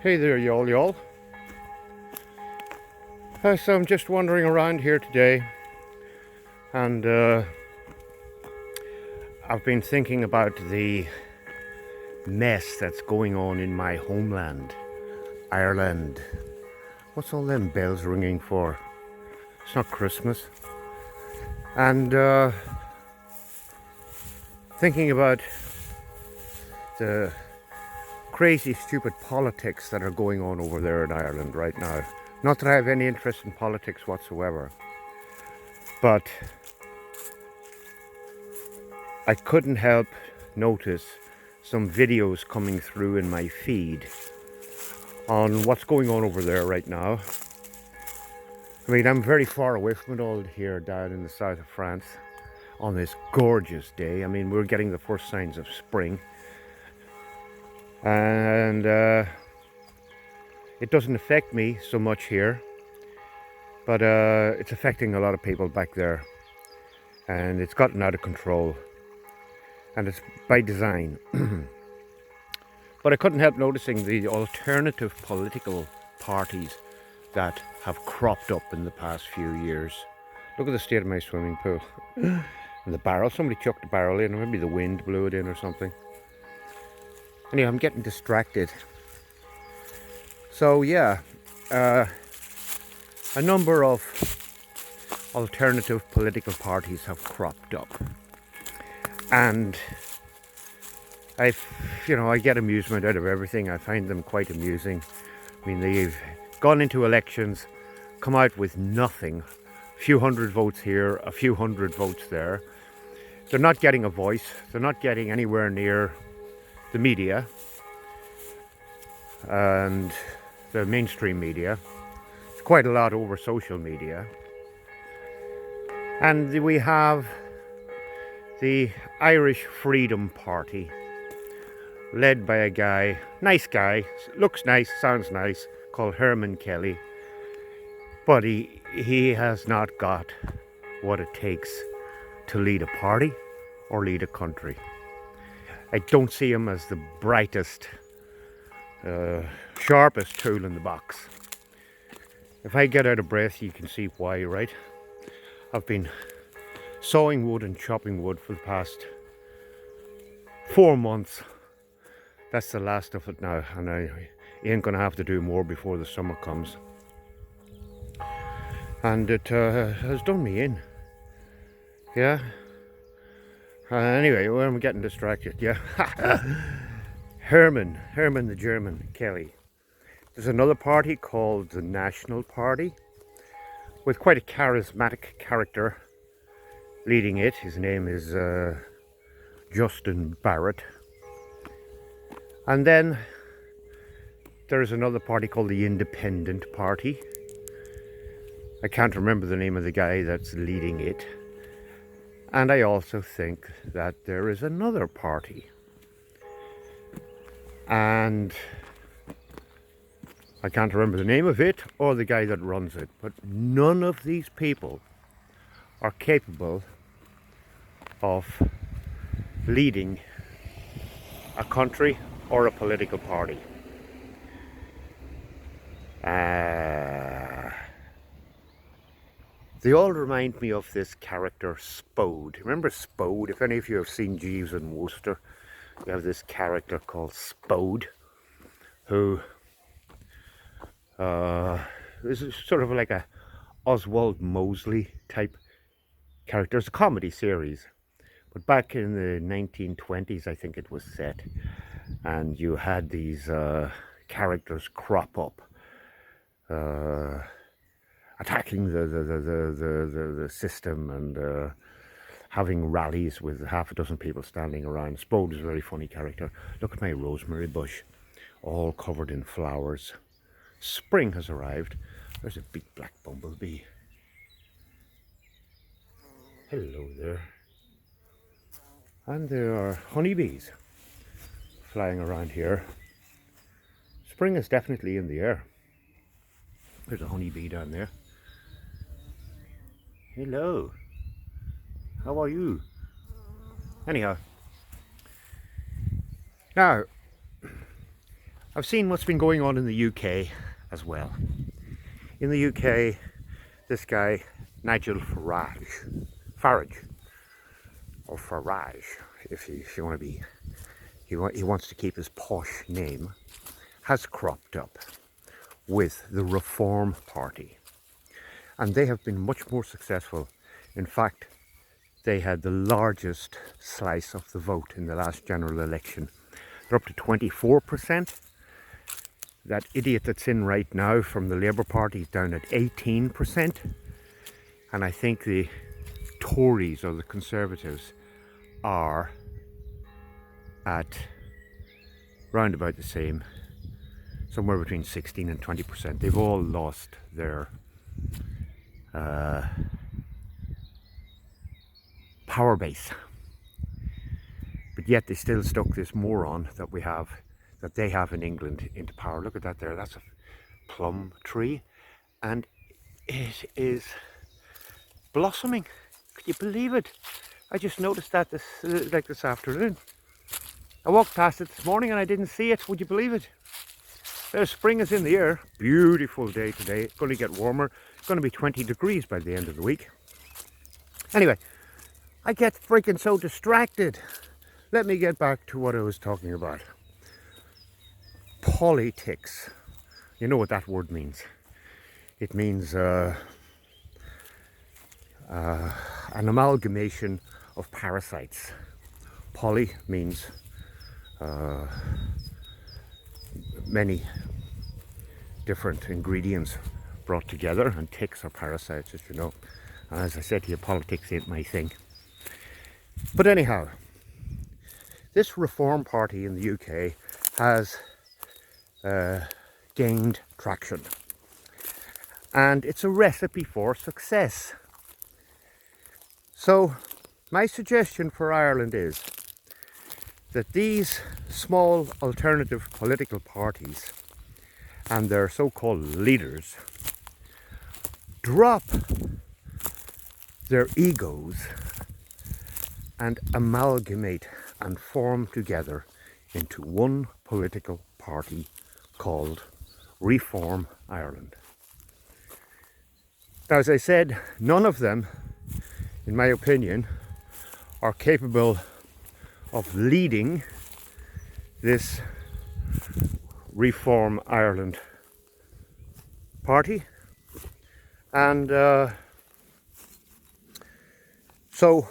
Hey there, y'all. So I'm just wandering around here today, and I've been thinking about the mess that's going on in my homeland, Ireland. What's all them bells ringing for? It's not Christmas. And thinking about the crazy, stupid politics that are going on over there in Ireland right now. Not that I have any interest in politics whatsoever, but I couldn't help notice some videos coming through in my feed on what's going on over there right now. I mean, I'm very far away from it all here down in the south of France on this gorgeous day. I mean, we're getting the first signs of spring, and it doesn't affect me so much here, but it's affecting a lot of people back there, and it's gotten out of control, and it's by design. But I couldn't help noticing the alternative political parties that have cropped up in the past few years. Look at the state of my swimming pool. And the barrel, somebody chucked a barrel in, or maybe the wind blew it in or something. Anyway, I'm getting distracted. So yeah, a number of alternative political parties have cropped up. And I get amusement out of everything. I find them quite amusing. I mean, they've gone into elections, come out with nothing. A few hundred votes here, a few hundred votes there. They're not getting a voice. They're not getting anywhere near the media and the mainstream media. It's quite a lot over social media. And we have the Irish Freedom Party, led by a guy, nice guy, looks nice, sounds nice, called Herman Kelly. But he has not got what it takes to lead a party or lead a country. I don't see him as the brightest, sharpest tool in the box. If I get out of breath, you can see why, right? I've been sawing wood and chopping wood for the past 4 months. That's the last of it now, and I ain't gonna have to do more before the summer comes. And it has done me in. Yeah. Anyway, well, I'm getting distracted. Yeah. Herman the German Kelly. There's another party called the National Party, with quite a charismatic character leading it. His name is Justin Barrett. And then there's another party called the Independent Party. I can't remember the name of the guy that's leading it. And I also think that there is another party. And I can't remember the name of it or the guy that runs it. But none of these people are capable of leading a country or a political party. They all remind me of this character Spode. Remember Spode? If any of you have seen Jeeves and Wooster, you have this character called Spode, who is sort of like a Oswald Mosley type character. It's a comedy series, but back in the 1920s, I think it was set, and you had these characters crop up, attacking the system and having rallies with half a dozen people standing around. Spode is a very funny character. Look at my rosemary bush, all covered in flowers. Spring has arrived. There's a big black bumblebee. Hello there. And there are honeybees flying around here. Spring is definitely in the air. There's a honeybee down there. Hello. How are you? Anyhow. Now, I've seen what's been going on in the UK as well. In the UK, this guy, Nigel Farage, or Farage, if you want to be, he wants to keep his posh name, has cropped up with the Reform Party. And they have been much more successful. In fact, they had the largest slice of the vote in the last general election. They're up to 24%. That idiot that's in right now from the Labour Party is down at 18%. And I think the Tories or the Conservatives are at round about the same, somewhere between 16 and 20%. They've all lost their power base. But yet they still stuck this moron that they have in England into power. Look at that there, that's a plum tree, and it is blossoming. Could you believe it? I just noticed that this afternoon. I walked past it this morning and I didn't see it. Would you believe it? There's spring is in the air. Beautiful day today. It's going to get warmer. It's going to be 20 degrees by the end of the week. Anyway, I get freaking so distracted. Let me get back to what I was talking about. Politics. You know what that word means. It means an amalgamation of parasites. Poly means many different ingredients brought together, and ticks are parasites, as you know. And as I said to you, politics ain't my thing. But anyhow, this Reform Party in the UK has gained traction, and it's a recipe for success. So my suggestion for Ireland is that these small alternative political parties and their so-called leaders drop their egos and amalgamate and form together into one political party called Reform Ireland. Now, as I said, none of them, in my opinion, are capable of leading this Reform Ireland party. And so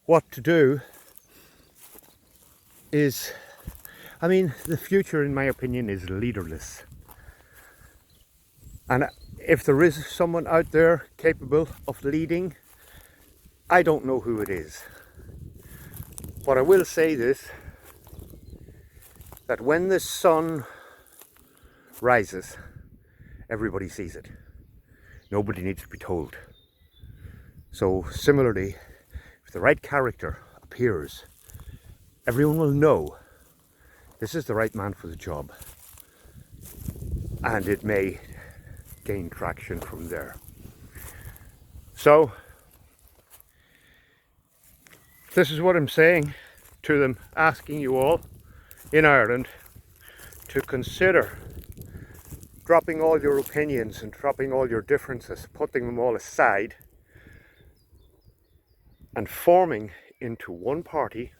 what to do is, I mean, the future, in my opinion, is leaderless. And if there is someone out there capable of leading, I don't know who it is. But I will say this, that when the sun rises, everybody sees it. Nobody needs to be told. So similarly, if the right character appears, everyone will know this is the right man for the job. And it may gain traction from there. So this is what I'm saying to them, asking you all in Ireland to consider dropping all your opinions and dropping all your differences, putting them all aside, and forming into one party,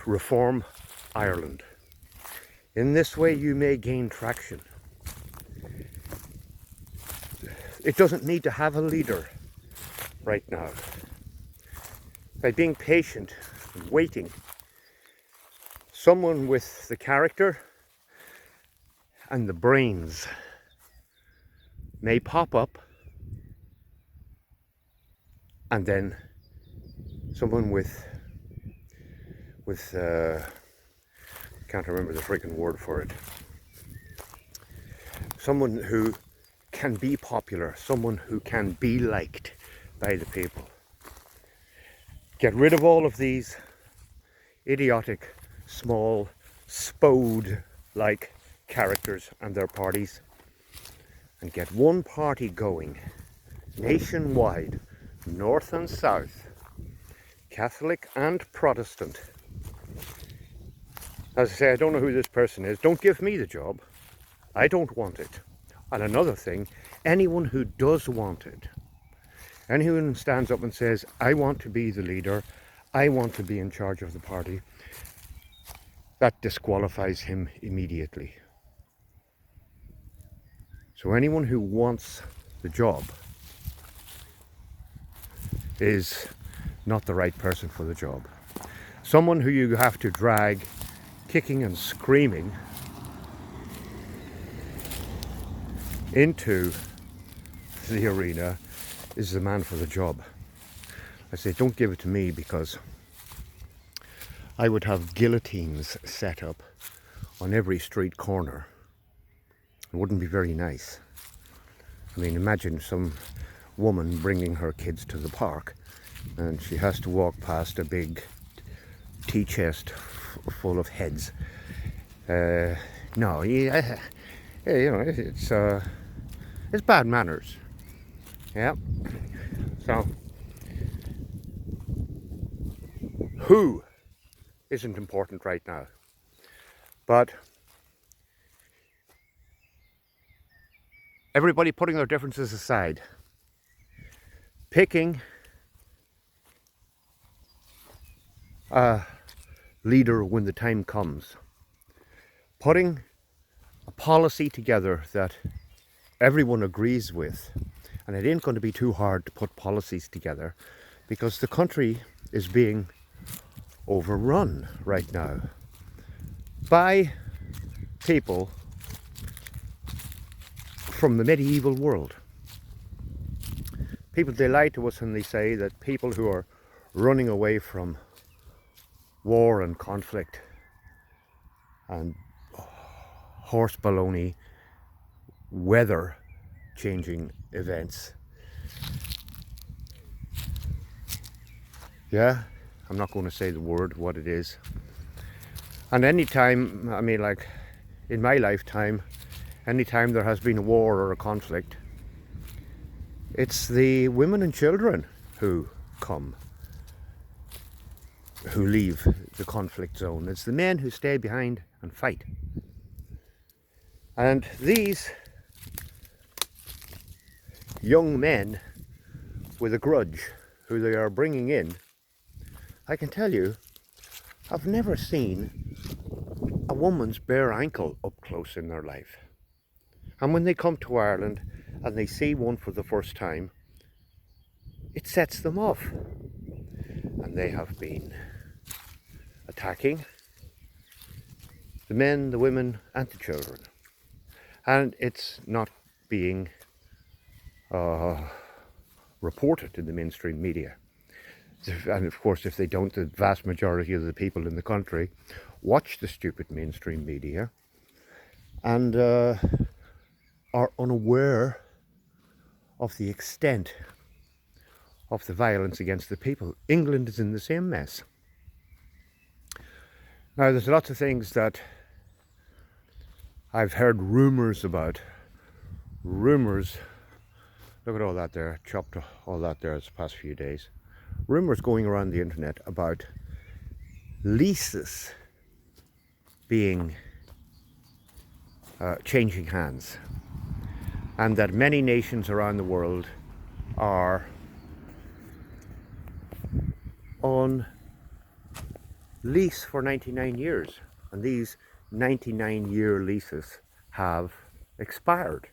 Reform Ireland. In this way you may gain traction. It doesn't need to have a leader right now. By being patient and waiting, someone with the character and the brains may pop up, and then someone with can't remember the freaking word for it, someone who can be popular, someone who can be liked by the people. Get rid of all of these idiotic, small, spode-like characters and their parties, and get one party going nationwide, north and south, Catholic and Protestant, As I say, I don't know who this person is. Don't give me the job. I don't want it. And another thing, anyone who does want it, anyone who stands up and says, I want to be the leader, I want to be in charge of the party, that disqualifies him immediately. So anyone who wants the job is not the right person for the job. Someone who you have to drag kicking and screaming into the arena is the man for the job. I say, don't give it to me, because I would have guillotines set up on every street corner. It wouldn't be very nice. I mean, imagine some woman bringing her kids to the park and she has to walk past a big tea chest full of heads. No, yeah, you know, it's bad manners. Yeah. So, who isn't important right now, but everybody putting their differences aside, picking a leader when the time comes, putting a policy together that everyone agrees with. And it ain't going to be too hard to put policies together, because the country is being overrun right now by people from the medieval world. People, they lie to us and they say that people who are running away from war and conflict and horse baloney, weather changing events. Yeah, I'm not going to say the word, what it is. And anytime, I mean, like in my lifetime, anytime there has been a war or a conflict, it's the women and children who come, who leave the conflict zone. It's the men who stay behind and fight. And these young men with a grudge who they are bringing in, I can tell you, I've never seen a woman's bare ankle up close in their life. And when they come to Ireland and they see one for the first time, it sets them off. And they have been attacking the men, the women and the children. And it's not being reported in the mainstream media. And of course, if they don't, the vast majority of the people in the country watch the stupid mainstream media and are unaware of the extent of the violence against the people. England is in the same mess. Now, there's lots of things that I've heard rumours about. Rumours, look at all that there, chopped all that there this past few days. Rumours going around the internet about leases being changing hands, and that many nations around the world are on lease for 99 years, and these 99-year leases have expired.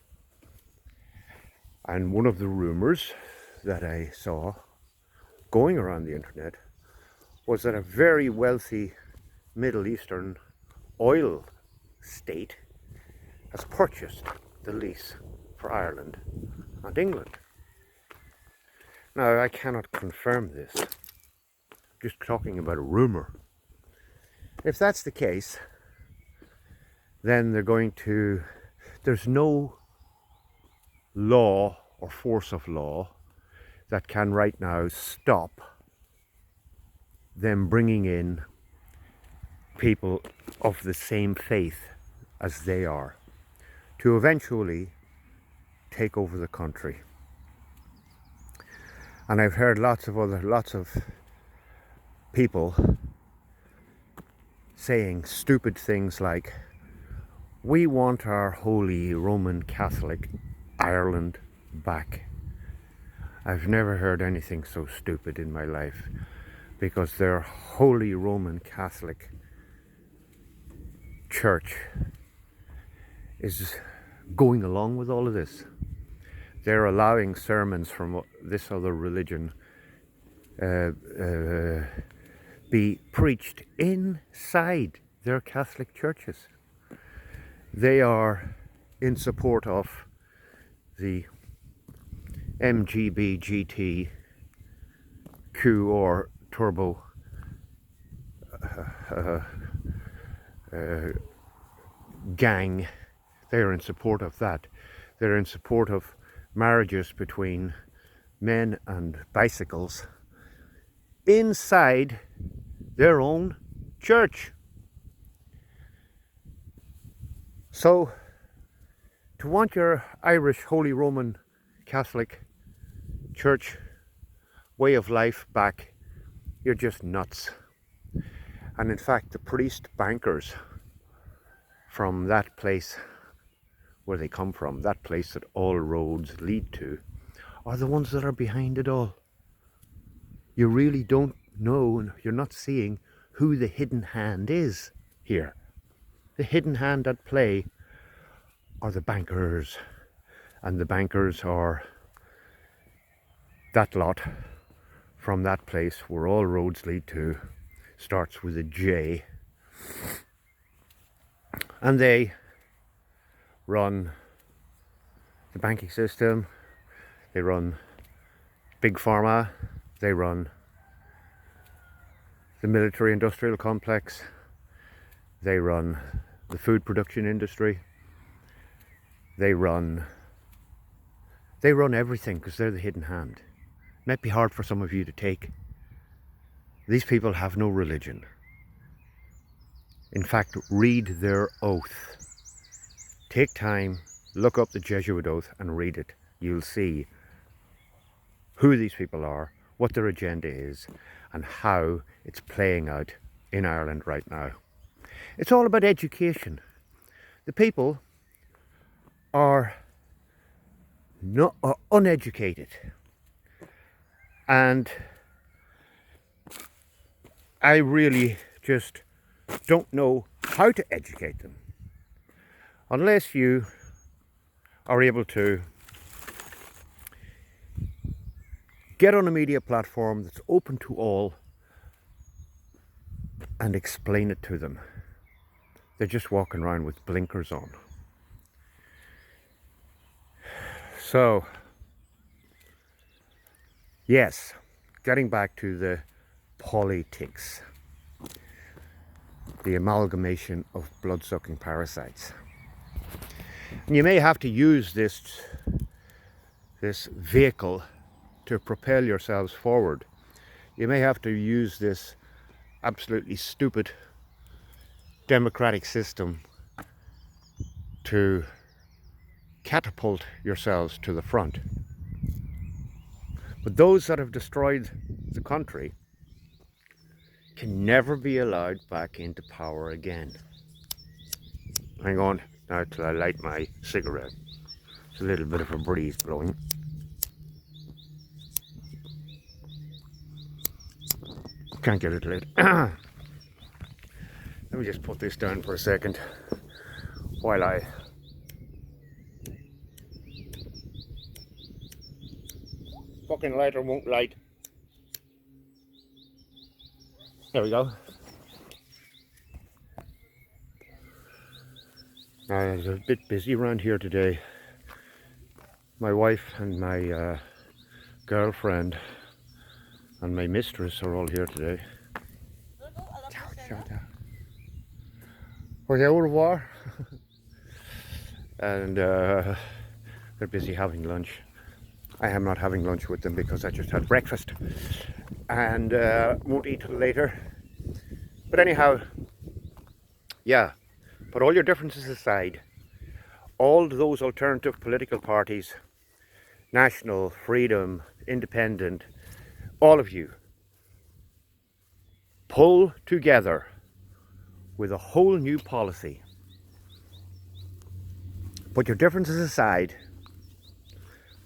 And one of the rumours that I saw going around the internet was that a very wealthy Middle Eastern oil state has purchased the lease for Ireland and England. Now, I cannot confirm this, just talking about a rumour. If that's the case, then there's no law or force of law that can right now stop them bringing in people of the same faith as they are to eventually take over the country. And I've heard lots of people saying stupid things like, we want our Holy Roman Catholic Ireland back. I've never heard anything so stupid in my life, because their Holy Roman Catholic Church is going along with all of this. They're allowing sermons from this other religion be preached inside their Catholic churches. They are in support of the MGB GT or turbo gang. They're in support of that. They're in support of marriages between men and bicycles inside their own church. So, to want your Irish Holy Roman Catholic Church way of life back, you're just nuts. And in fact, the priest bankers from that place where they come from, that place that all roads lead to, are the ones that are behind it all. You really don't know, and you're not seeing who the hidden hand is here. The hidden hand at play are the bankers, and the bankers are that lot from that place where all roads lead to, starts with a J, and they run the banking system, they run Big Pharma, they run the military industrial complex, they run the food production industry, they run everything, because they're the hidden hand. It might be hard for some of you to take. These people have no religion. In fact, read their oath. Take time, look up the Jesuit oath and read it. You'll see who these people are, what their agenda is, and how it's playing out in Ireland right now. It's all about education. The people are uneducated, and I really just don't know how to educate them, unless you are able to get on a media platform that's open to all and explain it to them. They're just walking around with blinkers on. So, yes, getting back to the politics, the amalgamation of blood-sucking parasites. And you may have to use this vehicle to propel yourselves forward. You may have to use this absolutely stupid democratic system to catapult yourselves to the front. But those that have destroyed the country can never be allowed back into power again. Hang on now till I light my cigarette. It's a little bit of a breeze blowing. Can't get it lit. Let me just put this down for a second while I fucking lighter won't light. There we go. It's a bit busy around here today. My wife and my girlfriend and my mistress are all here today. Au revoir. And they're busy having lunch. I am not having lunch with them because I just had breakfast and won't eat till later. But anyhow, yeah, put all your differences aside. All those alternative political parties, National, Freedom, Independent, all of you, pull together with a whole new policy. Put your differences aside,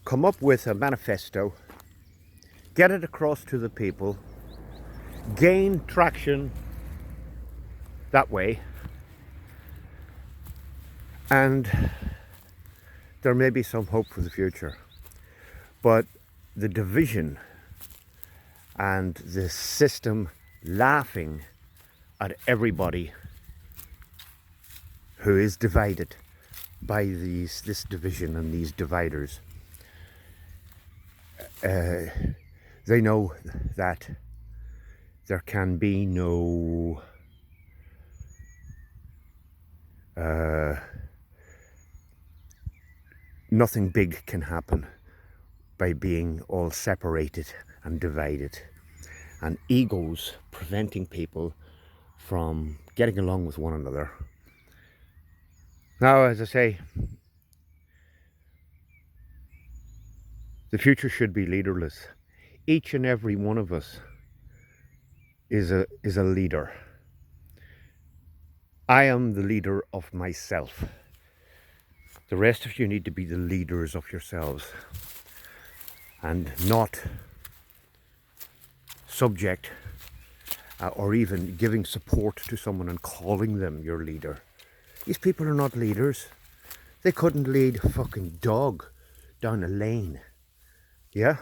come up with a manifesto, get it across to the people, gain traction that way, and there may be some hope for the future. But the division and the system laughing at everybody who is divided by this division and these dividers, they know that there can be no nothing big can happen by being all separated and divided, and egos preventing people from getting along with one another. Now, as I say, the future should be leaderless. Each and every one of us is a leader. I am the leader of myself. The rest of you need to be the leaders of yourselves, and not subject or even giving support to someone and calling them your leader. These people are not leaders. They couldn't lead a fucking dog down a lane. Yeah?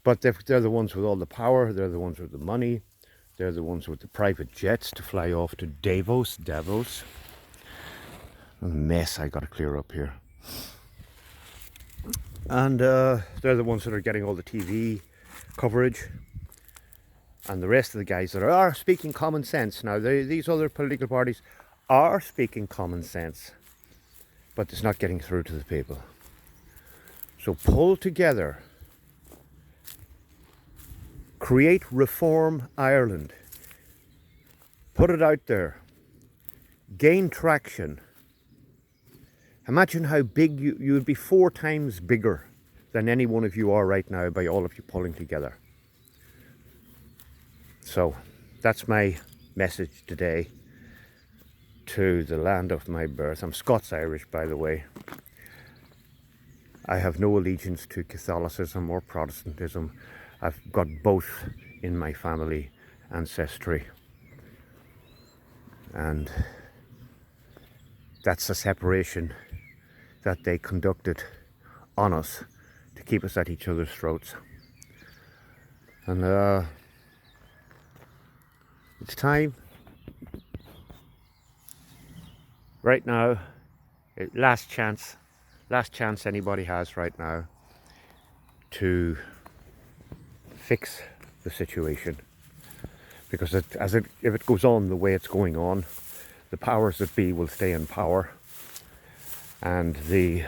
But they're the ones with all the power, they're the ones with the money, they're the ones with the private jets to fly off to Davos. A mess I got to clear up here. And they're the ones that are getting all the TV coverage. And the rest of the guys that are speaking common sense. Now, these other political parties are speaking common sense, but it's not getting through to the people. So pull together. Create Reform Ireland. Put it out there. Gain traction. Imagine how big you would be, 4 times bigger than any one of you are right now by all of you pulling together. So that's my message today to the land of my birth. I'm Scots-Irish, by the way. I have no allegiance to Catholicism or Protestantism. I've got both in my family ancestry. And that's a separation that they conducted on us to keep us at each other's throats. And it's time right now, last chance anybody has right now to fix the situation, because if it goes on the way it's going on, the powers that be will stay in power, and the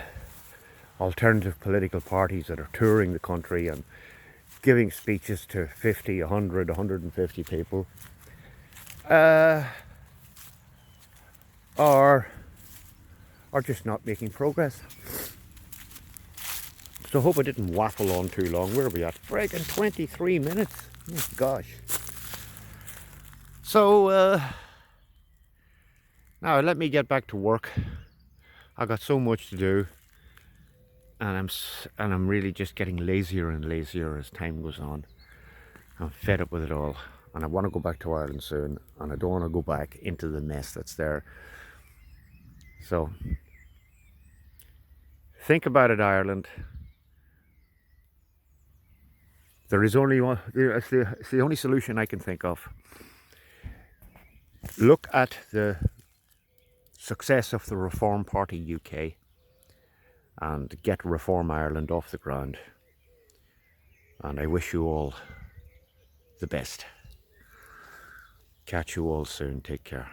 alternative political parties that are touring the country and giving speeches to 50, 100, 150 people are just not making progress. So I hope I didn't waffle on too long. Where are we at? Friggin' 23 minutes. Oh, gosh. So now let me get back to work. I got so much to do, and I'm really just getting lazier and lazier as time goes on. I'm fed up with it all, and I want to go back to Ireland soon, and I don't want to go back into the mess that's there. So think about it, Ireland. There is only one. It's the only solution I can think of. Look at the success of the Reform Party UK and get Reform Ireland off the ground. And I wish you all the best. Catch you all soon. Take care.